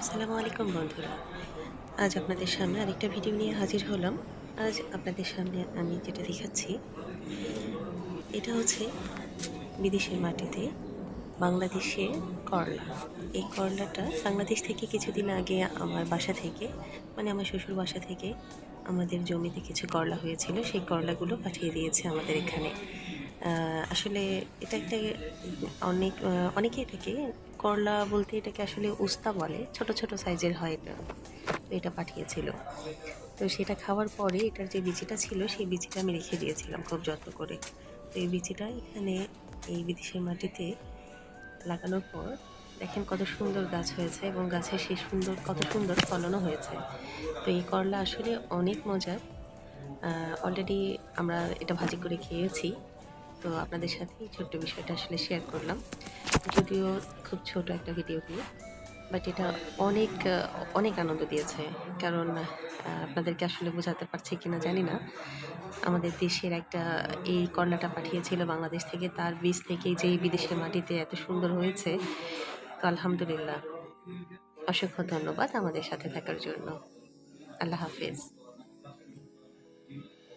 আসসালামু আলাইকুম বন্ধুরা। আজ আপনাদের সামনে আরেকটা ভিডিও নিয়ে হাজির হলাম। আজ আপনাদের সামনে আমি যেটা দেখাচ্ছি, এটা হচ্ছে বিদেশের মাটিতে বাংলাদেশের করলা। এই করলাটা বাংলাদেশ থেকে কিছুদিন আগে আমার বাসা থেকে, মানে আমার শ্বশুর বাসা থেকে আমাদের জমিতে কিছু করলা হয়েছিল। সেই করলাগুলো পাঠিয়ে দিয়েছে আমাদের এখানে। আসলে এটা একটা অনেকে এটাকে করলা বলতে এটাকে আসলে উস্তা বলে। ছোট, ছোট সাইজের হয় এটা। তো এটা পাঠিয়েছিল। তো সেটা খাওয়ার পরে এটার যে বিচিটা ছিল সেই বিচিটা আমি রেখে দিয়েছিলাম খুব যত্ন করে। তো এই বিচিটা এখানে এই বিদেশের মাটিতে লাগানোর পর দেখেন কত সুন্দর গাছ হয়েছে এবং গাছে সেই কত সুন্দর ফলনও হয়েছে। তো এই করলা আসলে অনেক মজার। অলরেডি আমরা এটা ভাজি করে খেয়েছি। তো আপনাদের সাথে এই ছোট্ট বিষয়টা আসলে শেয়ার করলাম। যদিও খুব ছোট একটা ভিডিও ক্লিপ, বাট এটা অনেক অনেক আনন্দ দিয়েছে। কারণ আপনাদেরকে আসলে বোঝাতে পারছি কিনা জানি না। আমাদের দেশের একটা এই করলাটা পাঠিয়েছিল বাংলাদেশ থেকে, তার বীজ থেকেই যে এই বিদেশের মাটিতে এত সুন্দর হয়েছে। তো আলহামদুলিল্লাহ। অসংখ্য ধন্যবাদ আমাদের সাথে থাকার জন্য। আল্লাহ হাফেজ।